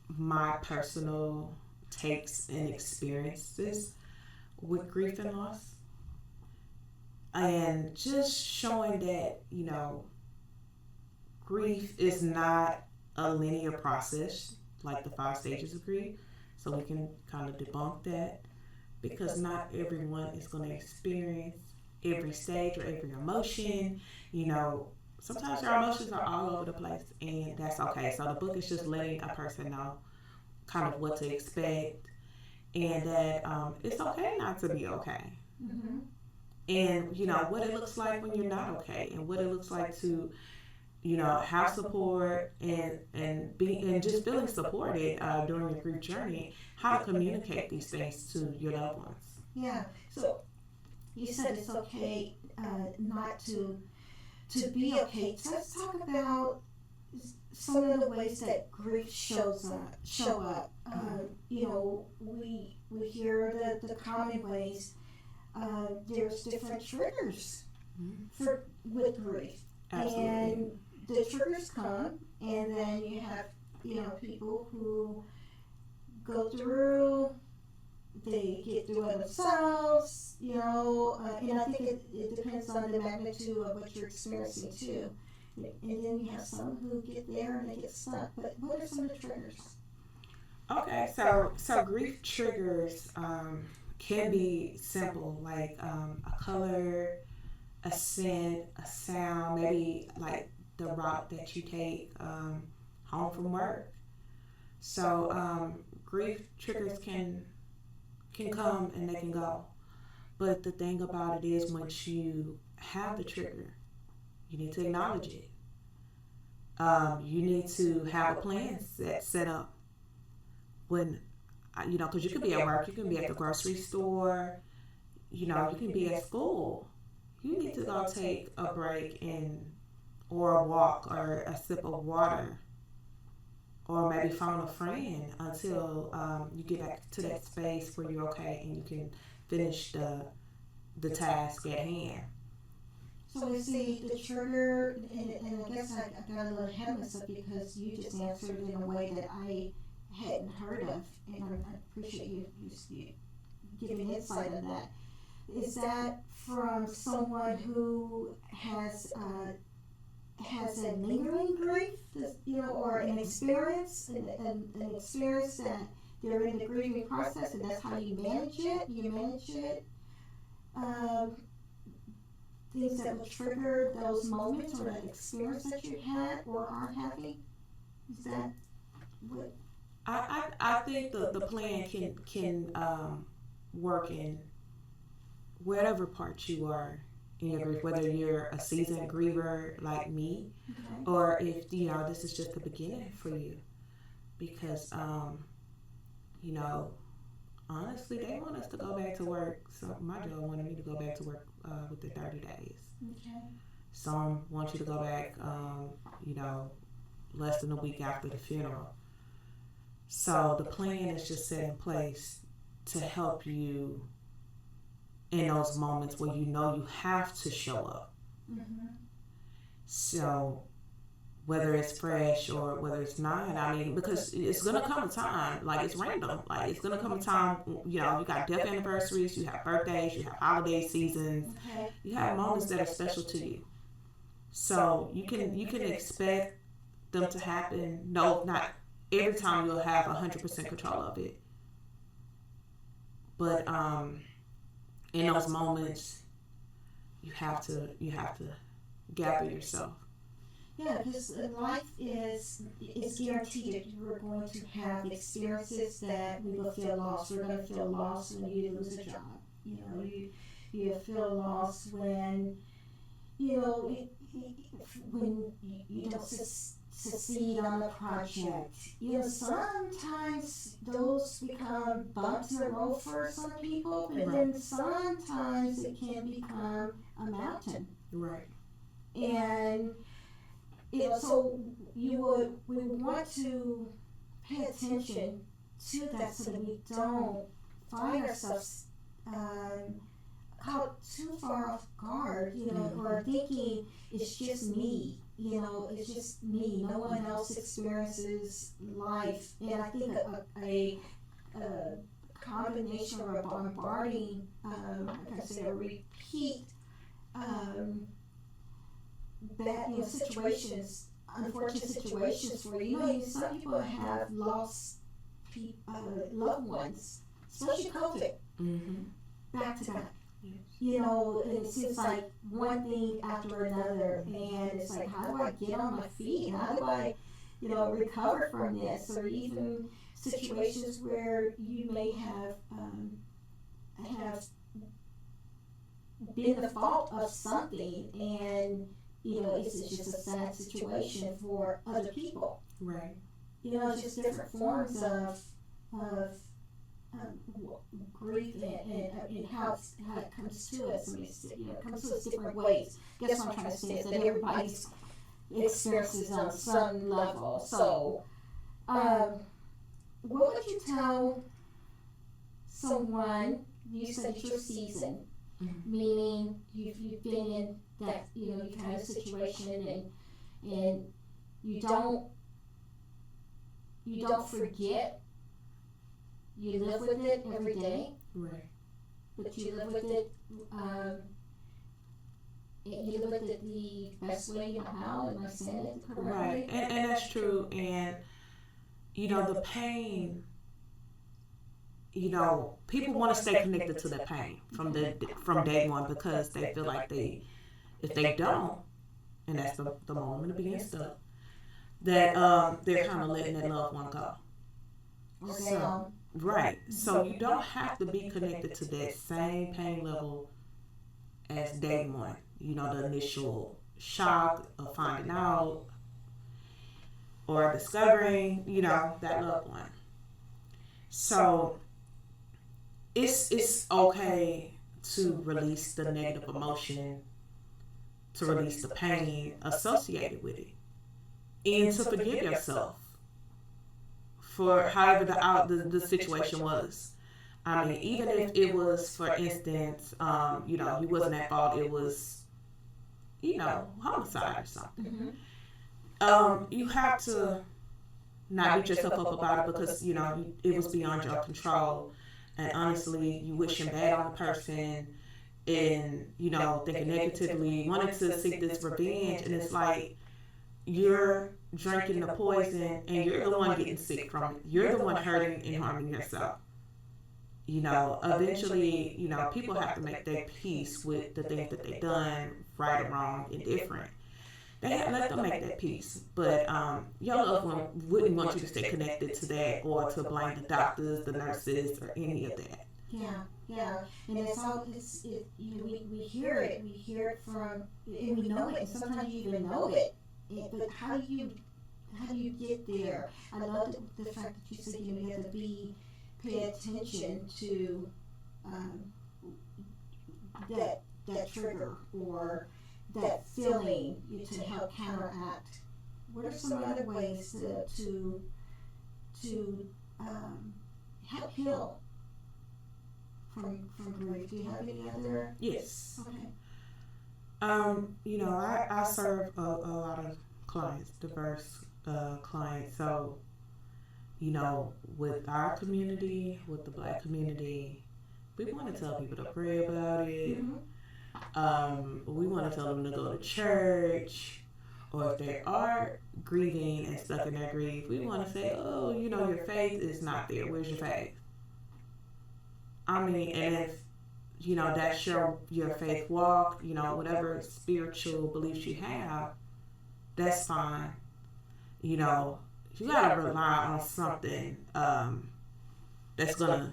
my personal takes and experiences with grief and loss. And just showing that, grief is not a linear process like the 5 stages of grief. So we can kind of debunk that, because not everyone is going to experience every stage or every emotion. Sometimes your emotions are all over the place, and that's okay. So the book is just letting a person know kind of what to expect, and that it's okay not to be okay.
Mm-hmm.
And what it looks like when you're not okay, and what it looks like to have support, and just feeling supported during your grief journey. How to communicate these things to your loved ones.
Yeah. So you said it's okay not to be okay. So let's talk about some of the ways that grief show up. We hear the common ways. There's different triggers with grief.
Absolutely.
And the triggers come, and then you have people who go through, they get through it themselves, and I think it depends on the magnitude of what you're experiencing too. And then you have some who get there and they get stuck. But what are some of the triggers?
Okay, so grief triggers can be simple, like a color, a scent, a sound, maybe like the route that you take home from work. So grief triggers can come and they can go. But the thing about it is, once you have the trigger, you need to acknowledge it. You need to have a plan set up. When, because you could be at work, you can be at the grocery store, you can be at school. You need to go take a break or a walk or a sip of water, or maybe phone a friend until you get back to that space where you're okay and you can finish the task at hand.
So we see the trigger, and I guess I got a little ahead of myself because you just answered it in a way that I hadn't heard of, and I appreciate you giving insight on that. Is that from someone who has a lingering grief, or an experience, an experience that they're in the grieving process, and that's how you manage it? Things that will trigger those moments or that experience that you had or are having? Is that what?
I think the plan can work in whatever part you are in your grief, whether you're a seasoned griever like me,
Okay.
or if this is just the beginning for you, because honestly, they want us to go back to work. So my job wanted me to go back to work within 30 days.
Okay.
Some want you to go back less than a week after the funeral. So the plan is just set in place to help you in those moments where you have to show up.
Mm-hmm.
So whether it's fresh or whether it's not, because it's gonna come a time, like it's random, like it's gonna come a time, you got death anniversaries, you have birthdays, you have holiday seasons,
Okay.
you have moments that are special to you. So you can expect them to happen. No, not every time you'll have 100% control of it, but in those moments, you have to gather yourself.
Yeah, because life is guaranteed that you are going to have experiences that we will feel lost. We're going to feel lost when you lose a job. You feel lost when when you don't succeed on a project. Sometimes those become bumps in the road for some people, but then sometimes it can become a mountain.
Right.
And so we would want to pay attention to that so that we don't find ourselves caught too far off guard, or thinking it's just me, it's just me. No one else experiences life. And I think a combination or a bombarding, like I said, a repeat bad, situations, unfortunate situations where, some people have lost loved ones, especially COVID, back to back. And it seems like one thing after another, and it's like, how do I get on my feet? How do I, recover from this? Or even situations where you may have been the fault of something, and it's just a sad situation for other people.
Right.
Just different forms of grief and how it comes to us. It comes to us different ways. Guess what I'm trying to say is that everybody's experiences on some level. So, what would you tell someone? You said it's your season, meaning you've been in that you've had a situation, and you don't forget. You live with it every day,
right?
But you live with it. You live with it the best way you know how. Am I saying it correctly?
Right, and that's true. And the pain. People want to stay connected to the pain from day one, because they feel like if they don't, and that's the moment of being stuck, that they're kind of letting that loved one go. So, right. So you don't have to be connected to that same pain level as day one. The initial shock of finding out or discovering, that loved one. So it's okay to release the negative emotion, to release the pain associated with it, and to forgive yourself for however the situation was. I mean, even if it was, for instance, you wasn't at fault, it was, homicide or something. You have to not beat yourself up about it, because, it was beyond your control. And honestly, you wishing bad on the person, and, thinking negatively, wanting to seek this revenge. And it's like, you're drinking the poison, and you're the one getting sick from it. You're the one hurting and harming yourself. Eventually, people have to make their peace with the things that they've done, right or wrong, indifferent. They have to let them make that peace. But your loved one wouldn't want you to stay connected to that, or to blame the doctors, the nurses, or any of that.
Yeah. And it's all, we hear it from, and we know it, and sometimes you even know it. But how do you get there? I love the fact that you said you have to pay attention to that trigger or that feeling to help counteract. What are some other ways to help heal from grief? Do you have any other?
Yes.
Okay.
I serve a lot of clients, diverse clients. So, with our community, with the Black community, we want to tell people to pray about it. We want to tell them to go to church, or if they are grieving and stuck in their grief, we want to say, oh, your faith is not there. Where's your faith? I mean, and if that's your faith walk, whatever spiritual beliefs you have, that's fine. You gotta rely on something that's gonna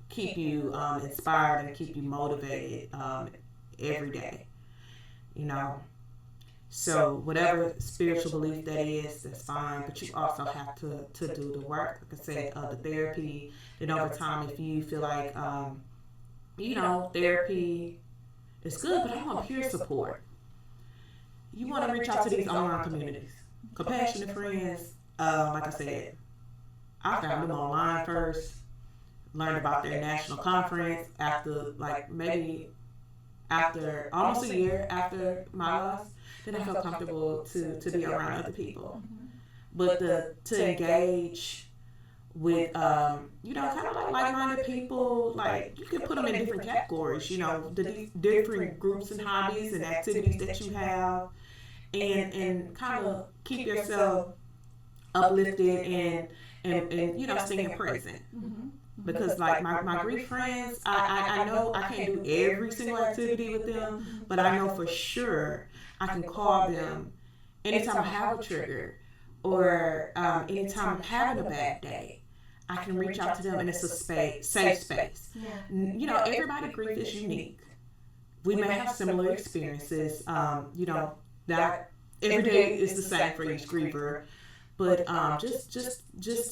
keep you inspired and keep you motivated every day. So whatever spiritual belief that is, that's fine. But you also have to do the work. Like I said, the therapy. And over time, if you feel like therapy is good, but I want peer support, you want to reach out to these online communities. Compassionate Friends, like I said, I found them online first, learned about their national conference after almost a year after my loss. Then I felt comfortable to be around other people. But to engage with, kind of like-minded people. Like, you can put them in different categories, the different groups and hobbies and activities that you have, and kind of keep yourself uplifted and staying present. Because like my grief friends, I know I can't do every single activity with them, but I know for sure I can call them anytime I have a trigger, or anytime I'm having a bad day. I can reach out to them, and it's a safe space. Everybody's grief is unique. We may have similar experiences. Not every day is the same for each griever, but just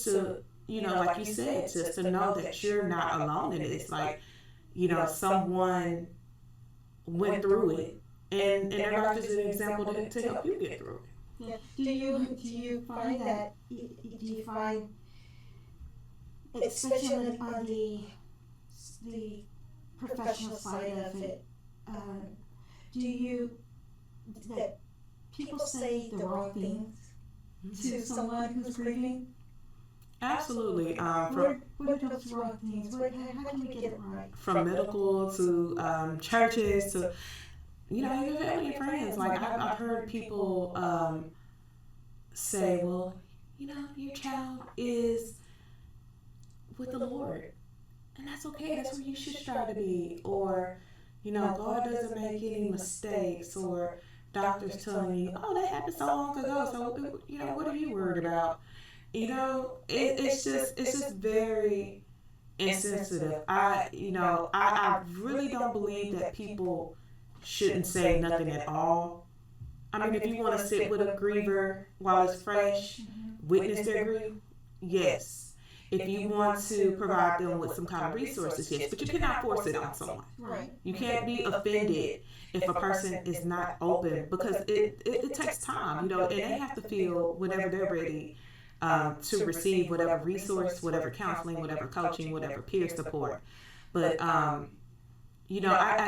to, like you said, just to know that you're not alone in it. It's like, someone went through it, and their life is an example to help you get through it.
Yeah. Do you find that? Do you find, especially on the professional side of it, that people say the wrong things to someone who's grieving?
Absolutely.
What are those wrong things? How can we get it right?
From medical to churches to, even family and friends. Like, I've heard people say, well, your child is with the Lord, and that's okay. That's where you should strive to be. Or, God doesn't make any mistakes. Or doctors telling you, oh, that happened so long ago. So, what are you worried about? It's just very insensitive. I really don't believe that people shouldn't say nothing at all. I mean, if you want to sit with a griever while it's fresh, witness their grief, yes. If you want to provide them with some kind of resources, yes. But you cannot force it on someone.
Right.
You can't be offended if a person is not open, because it takes time, and they have to feel whenever they're ready to receive whatever resource, whatever counseling, whatever coaching, whatever peer support. But I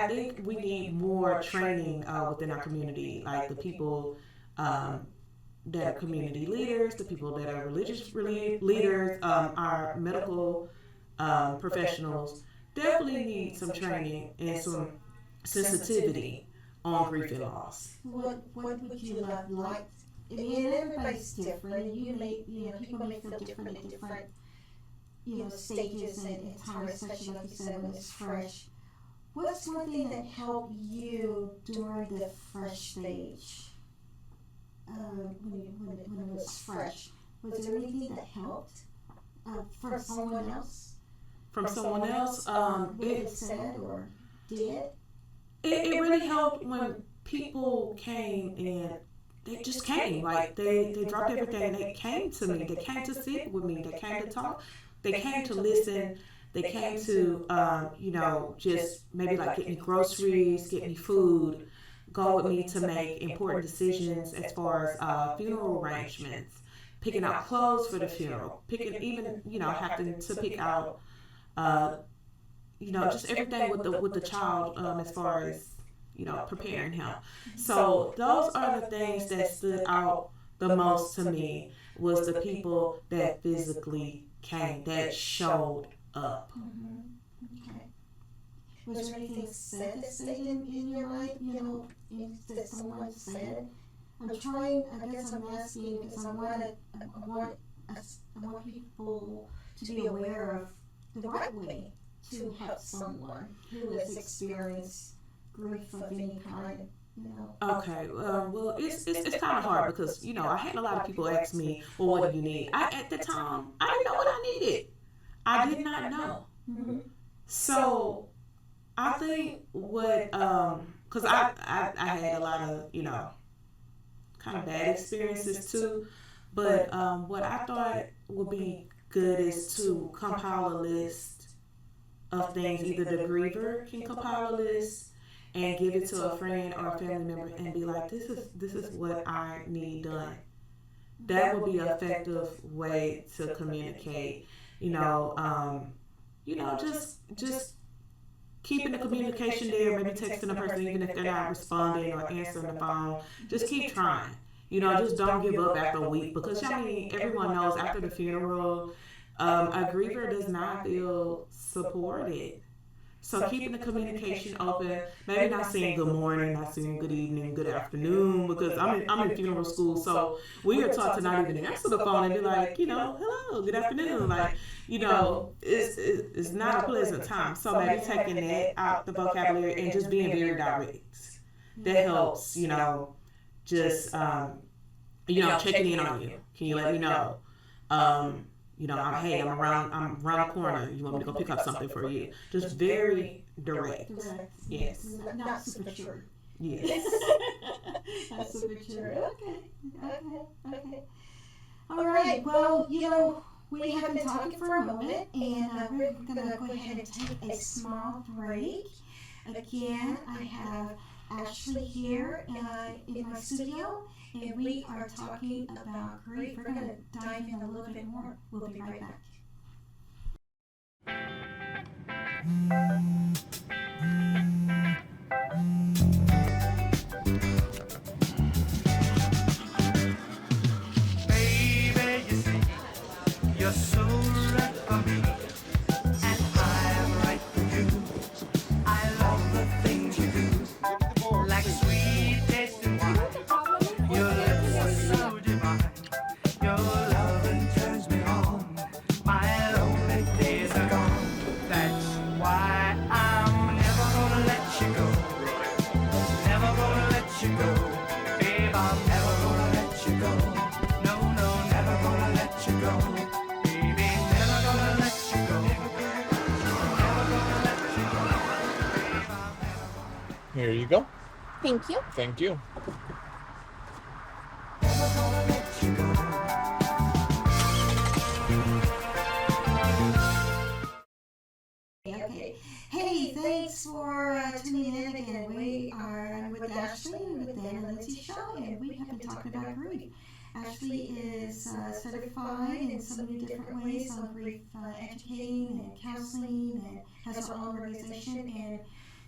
think we need more training within our community, like the people that are community leaders, the people that are religious leaders, our medical professionals definitely need some training and some sensitivity on grief and loss.
What would you like? I mean, everybody's different, and people may feel different at different, stages and times, especially like you said, when it's fresh. What's one thing that helped you during the fresh stage? When it was fresh, was there anything that helped from someone else?
From someone else,
it said or did?
It really helped when people came, and they just came. Like, they dropped everything. They came to me. They came to sit with me. They came to talk. They came to listen. They came to, just maybe like get me groceries, get me food, go with me to make important decisions as far as funeral arrangements, picking out clothes for the funeral, having to pick out, just everything with the child as far as, preparing him. So those are the things that stood out the most to me, was the people that physically came, that showed up.
Okay. Was there anything said that stayed in your life, that someone said? I'm asking because I want people to be aware of the right way to help someone who has experienced grief of any kind.
Okay, well, it's kind of hard because, I had a lot of people ask me, well, what do you need? At the time, I didn't know what I needed. I did not know.
Mm-hmm.
So I think what, because I had a lot of, kind of bad experiences too, but what I thought would be good is to compile a list of things. Either the griever can compile a list and give it to a friend or a family member and be like, this is what I need done. That would be an effective way to communicate. Just keeping the communication there, maybe texting a person even if they're not responding or answering the phone. Just keep trying. Just don't give up after a week, because everyone knows after the funeral, A griever does not feel supported. So keeping the communication open, maybe not saying good morning, not saying good evening, good afternoon, because I'm in funeral school, so we are taught to not even answer the phone and be like, hello, good afternoon, like, it's not a pleasant time. So maybe taking that out the vocabulary and just being very direct. That helps, just checking in on you. Can you let me know? I'm around the corner. You want me to go pick up something for you? Just very direct. Yes.
Not super short.
Yes.
Not super short. Okay. All right. Well, we have been talking for a moment, and we're gonna go ahead and take a small break. Again, I have Ashley here in my studio, and we are talking about grief. We're going to dive in a little bit more. We'll be right back.
Baby, you see, you're so right for me, and I'm right for you. I love the things you do, like sweet tasting wine. Your lips are so divine. Your loving turns me on. My lonely days are gone. That's why I'm never gonna let you go. Never gonna let you go. Babe, I'm never gonna let you go. No, never gonna let you go. Baby, never gonna let you go. Never gonna let you go. Babe, I'm never gonna.
Here you go.
Thank you.
Thank you.
Okay. Hey, thanks for tuning in again. I'm with Ashley with the Linzie show, and we have been talking about grief. Ashley is certified in so many different ways on grief educating and counseling, and has her own organization.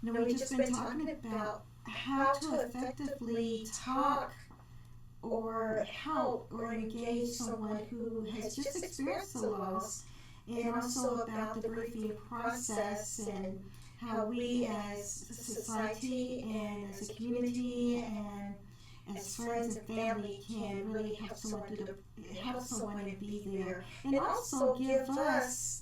And we've just been talking about how to effectively talk or help or engage someone who has just experienced the loss, and also about the grieving process and how we as a society and as a community and as friends and family can really help someone and be there, and also give us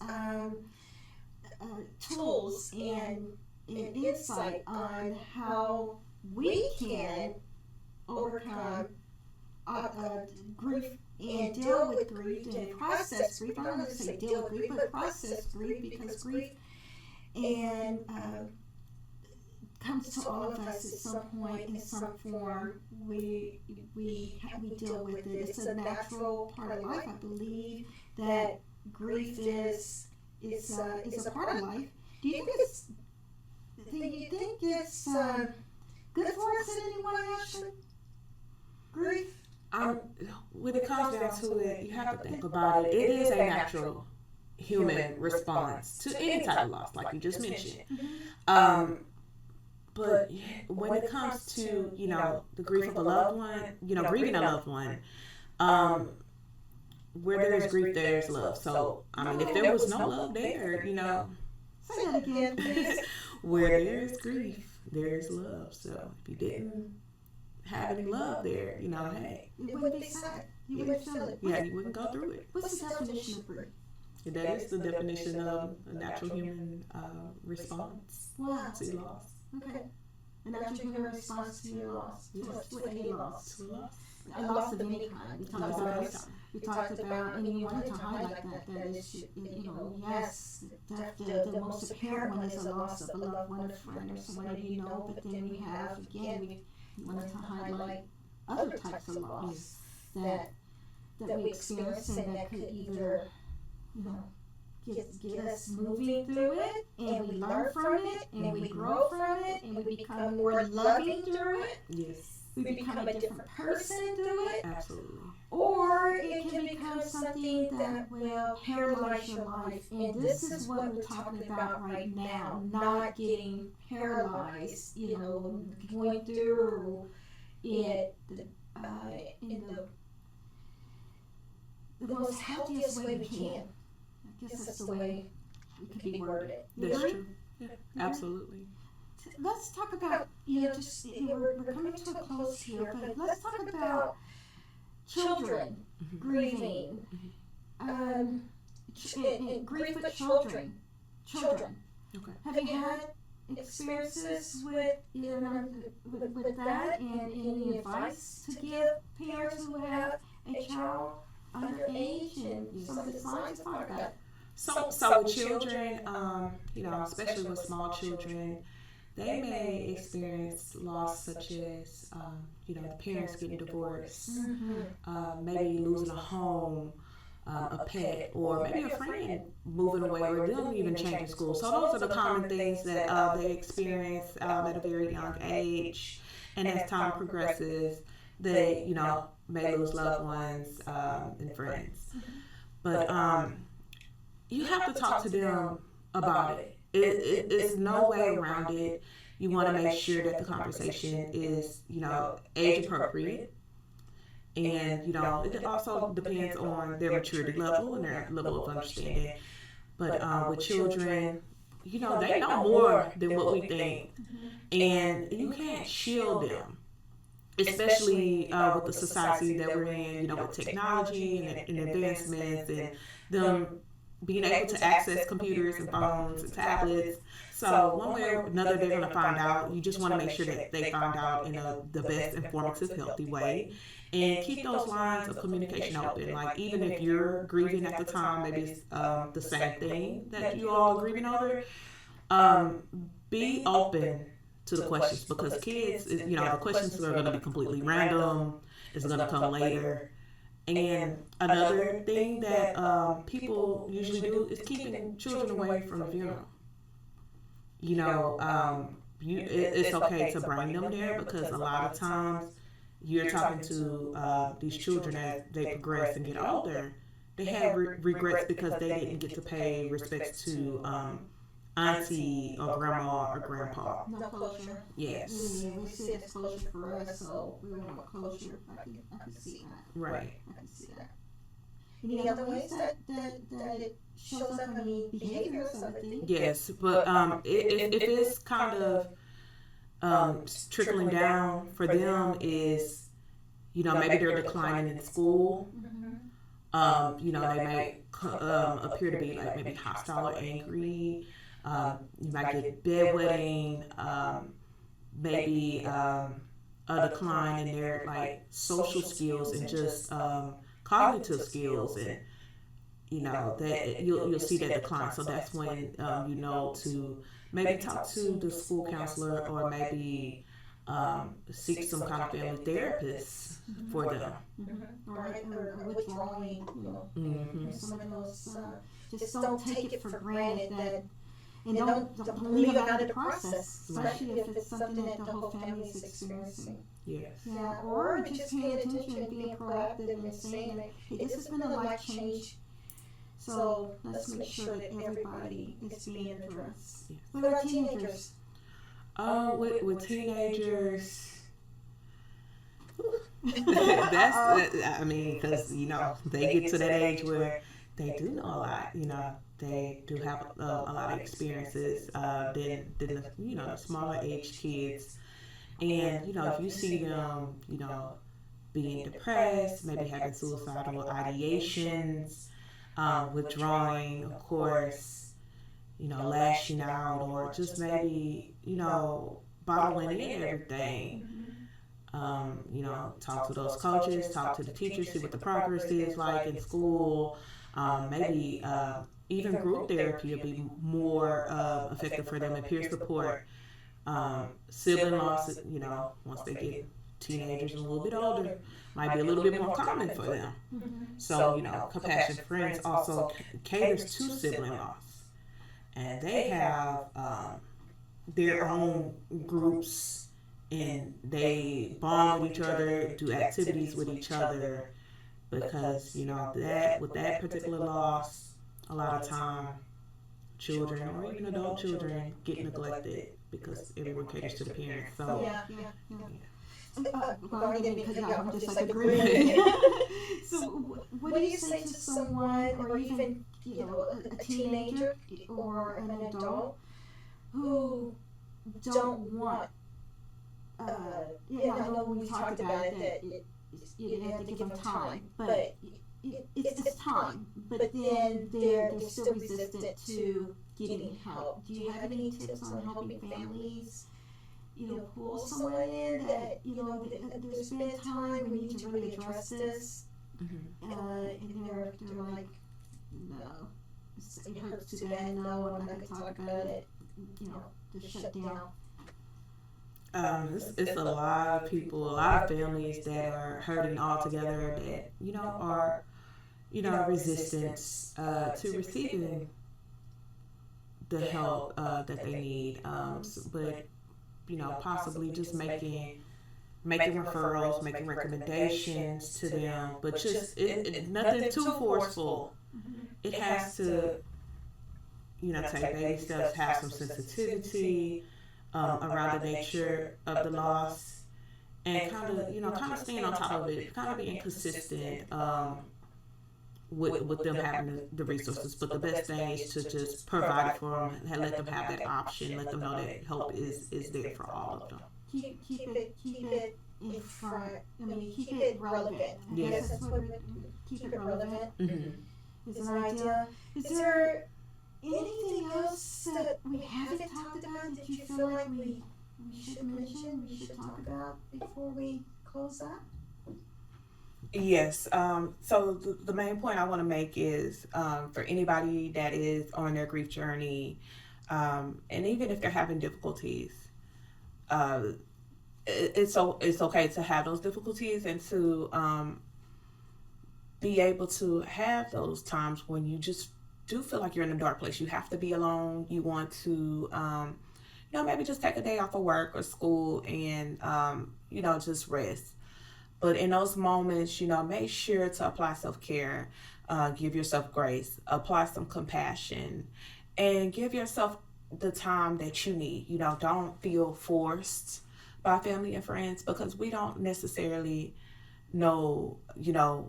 tools and insight on how we can overcome grief and deal with grief and process grief. I don't want to say deal with grief, but process grief, because grief and comes to all of us at some point in some form. We deal with it. It's a natural part of life. I believe that grief is a part of life. Do you think it's good for us in any way, Ashley? Grief?
When it comes down to it, you have to think about it. It is a natural human response to any type of loss, like you just mentioned. But when it comes to, the grief of a loved one, grieving a loved one, where there is grief, there is love. So, if there was no love there,
say that again, please.
Where there is grief, there is love. So if you didn't have any love there, hey.
You wouldn't be sad. You wouldn't feel it.
Yeah, you wouldn't go through it.
What's the definition of grief?
That is the definition of a natural human response to loss.
Okay. A natural human response to your loss.
Yes.
To any loss.
To loss.
A loss of any kind. We talked about, and you wanted to highlight that is, yes, the most apparent one is a loss of a loved one, a friend, or someone that you know, but then we have, again, we wanted to highlight other types of loss that we experience, and that could either, get us moving through it, and we learn from it, and we grow from it, and we become more loving through it.
Yes.
We become a different person through it.
Absolutely.
Or it can become something that will paralyze your life. And this is what we're talking about right now. Not getting paralyzed, going through it in the most healthiest way we can. guess that's the way it could be worded. You
That's
agree?
true. Yeah, absolutely.
Let's talk about, we're coming to a close here, but let's talk about children grieving. And grief with children.
Okay.
Have you had experiences with that, and any advice to give parents who have a child underage and some of the signs? Talk about it.
So with children, especially with small children, they may experience loss such as, the parents getting divorced, maybe losing a home, a pet, or maybe a friend moving away, or them even changing school. So those are the common things that they experience at a very young age. And as time progresses, they, may lose loved ones and friends. But you have to talk to them about it. It's no way around it. You want to make sure that the conversation is, age appropriate. And, it also depends on their maturity level and their level of understanding. But with children, they know more than what we think. And you can't shield them, especially with the society that we're in, with technology and advancements and them being able to access computers and phones and tablets. So one way or another, they're going to find out. You just want to make sure that they find out in the best informative, healthy way. And keep those lines of communication open. Like, even if you're grieving at the time, maybe it's the same thing that you all are grieving over, be open to the questions, because kids, the questions are going to be completely random. It's going to come later. And another thing that people usually do is keeping children away from the funeral. It's okay to bring them there, because a lot of times you're talking to these children as they progress and get older. They have regrets because they didn't get to pay respects to auntie or grandma or grandpa.
No closure.
Yes.
We see it as closure for us, so we want closure. I can see that.
Right.
I can see that. Any other ways that it shows up? I mean, behaviors, I would think.
Yes, but if it's kind of trickling down for them is, maybe they're declining in school. They may appear to be like maybe hostile or angry. You might get bedwetting, maybe a decline in their like social skills and just cognitive skills, and that you'll see that decline. So that's when to maybe talk to the school counselor, or maybe seek some kind of family therapist for them.
Or withdrawing, some of those. Just don't take it for granted that, and don't leave it out of the process, especially if it's something that the whole family is experiencing.
Yes.
Yeah, or just paying attention and being proactive and saying that, hey, this has been a life change. So let's make sure that everybody is being addressed.
Yes.
What about teenagers?
With teenagers, because they get to that age where they do know a lot. They do have a lot of experiences than the smaller age kids. And if you see them, being depressed, maybe having suicidal ideations, withdrawing, of course, lashing out, or just maybe, bottling in everything. Talk to those coaches, talk to the teachers, see what the progress is like in school. Maybe even group therapy will be more effective for them, and peer support. Sibling loss, once they get teenagers and a little bit older, might be a little bit more common for them. So, Compassion Friends also caters to sibling loss. And they have their own groups, and they bond with each other, do activities with each other, because, that with that particular loss, a lot of time, children or even adult children get neglected because everyone caters to the parents. So
Yeah. Well, I didn't mean to cut you off, I'm just like agreeing. So what do you say to someone, or even a teenager or an adult who don't want, I know we talked about it, that you have to give them time, but it's just time. But then they're still resistant to getting help. Do you have any tips on helping families, pull someone in that, there's been a time we need to really address this, and they're like, no, it hurts too bad, no, I'm not going to talk about it, just shut down.
It's a lot of people, a lot of families that are hurting altogether that, are, resistant to receiving the help that they need. But, possibly just making referrals, making recommendations to them, but just nothing too forceful. It has to, take baby steps, have some sensitivity around the nature of the loss, and kind of staying on top of it, kind of being consistent with them having the resources. But the best thing is to just provide it for them and let them have that option, let them know that help is there for all of them.
Keep it in front. Keep it relevant.
Yes.
That's what keep it relevant.
Mm-hmm.
Is an idea. Is there anything else that we haven't talked about that you feel like we should mention, we should talk about before we close up?
Yes. So the main point I want to make is for anybody that is on their grief journey, and even if they're having difficulties, it's okay to have those difficulties and to be able to have those times when you just do feel like you're in a dark place. You have to be alone. You want to, maybe just take a day off of work or school and, just rest. But in those moments, make sure to apply self-care, give yourself grace, apply some compassion, and give yourself the time that you need. Don't feel forced by family and friends, because we don't necessarily know,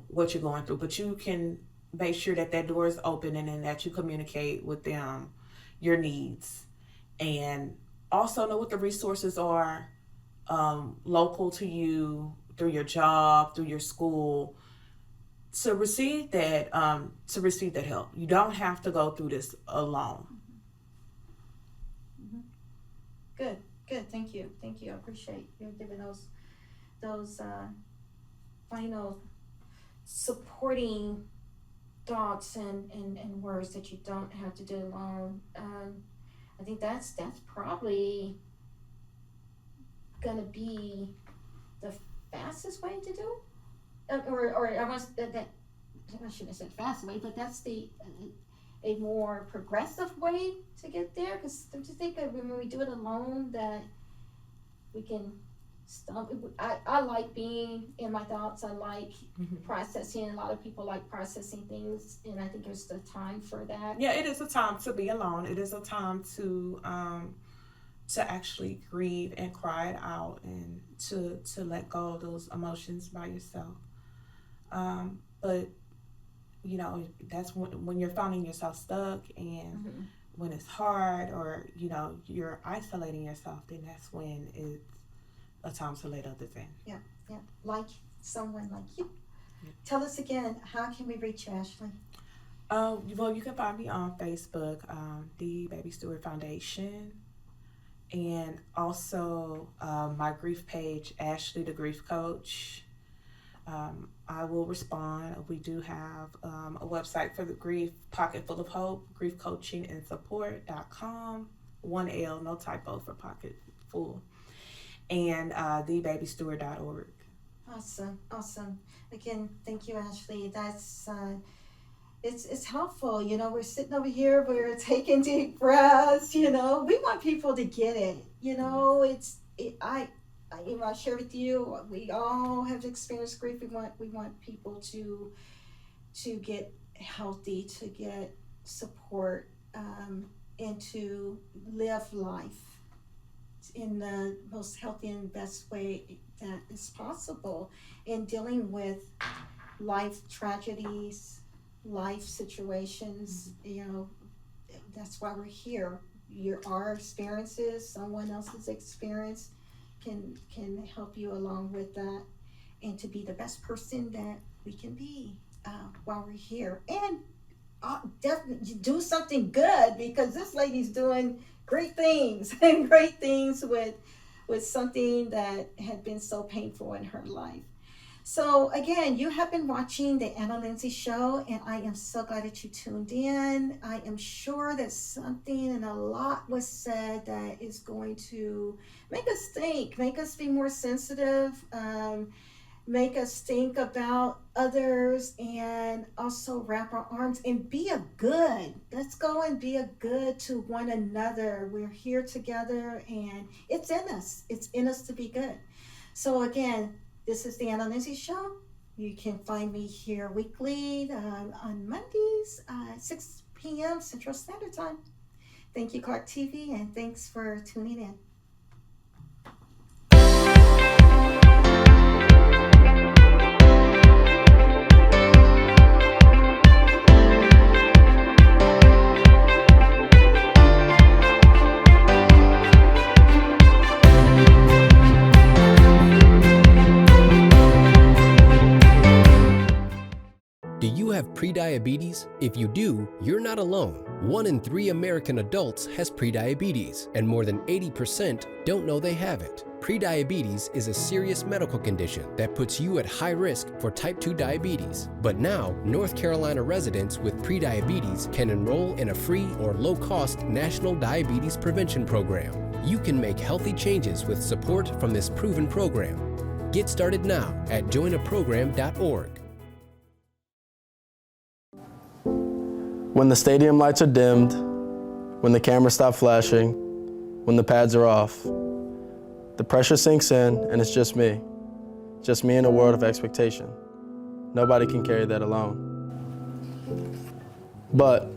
what you're going through, but you can make sure that door is open and that you communicate with them your needs, and also know what the resources are local to you, through your job, through your school, to receive that help. You don't have to go through this alone.
Good. Thank you. I appreciate you giving those final supporting thoughts and words that you don't have to do alone. I think that's probably gonna be the fastest way to do it. Or I shouldn't have said fast way, but that's a more progressive way to get there. Because don't you think that when we do it alone, that we can stop? I like being in my thoughts. I like processing. A lot of people like processing things, and I think there's the time for that.
Yeah, it is a time to be alone. It is a time to actually grieve and cry it out, and to let go of those emotions by yourself. But that's when you're finding yourself stuck, and when it's hard, or you're isolating yourself, then that's when it's a time to let others in.
Yeah. Like someone like you. Yeah. Tell us again, how can we reach you, Ashley?
Well, you can find me on Facebook, the Baby Stewart Foundation, and also my grief page, Ashley the Grief Coach. I will respond. We do have a website for the grief, Pocket Full of Hope, griefcoachingandsupport.com. 1 L, no typo for Pocket Full. And thebabystewart.org.
Awesome. Again, thank you, Ashley. That's it's helpful. We're sitting over here, we're taking deep breaths. We want people to get it. I share with you, we all have experienced grief. We want people to get healthy, to get support, and to live life in the most healthy and best way that is possible in dealing with life tragedies, life situations. You know, that's why we're here. Our experiences, someone else's experience can help you along with that, and to be the best person that we can be while we're here. And definitely do something good, because this lady's doing great things and great things with something that had been so painful in her life. So again, you have been watching the Anna Linzie Show, and I am so glad that you tuned in. I am sure that something and a lot was said that is going to make us think, make us be more sensitive, make us think about others, and also wrap our arms and be a good. Let's go and be a good to one another. We're here together, and it's in us. It's in us to be good. So again, this is the Anna Linzie Show. You can find me here weekly on Mondays at 6 p.m. Central Standard Time. Thank you, Clarke TV, and thanks for tuning in.
Do you have prediabetes? If you do, you're not alone. 1 in 3 American adults has prediabetes, and more than 80% don't know they have it. Prediabetes is a serious medical condition that puts you at high risk for type 2 diabetes. But now, North Carolina residents with prediabetes can enroll in a free or low-cost national diabetes prevention program. You can make healthy changes with support from this proven program. Get started now at joinaprogram.org.
When the stadium lights are dimmed, when the cameras stop flashing, when the pads are off, the pressure sinks in and it's just me in a world of expectation. Nobody can carry that alone. But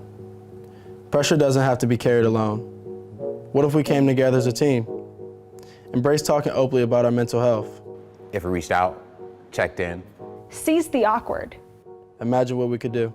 pressure doesn't have to be carried alone. What if we came together as a team? Embrace talking openly about our mental health.
If we reached out, checked in.
Seize the awkward.
Imagine what we could do.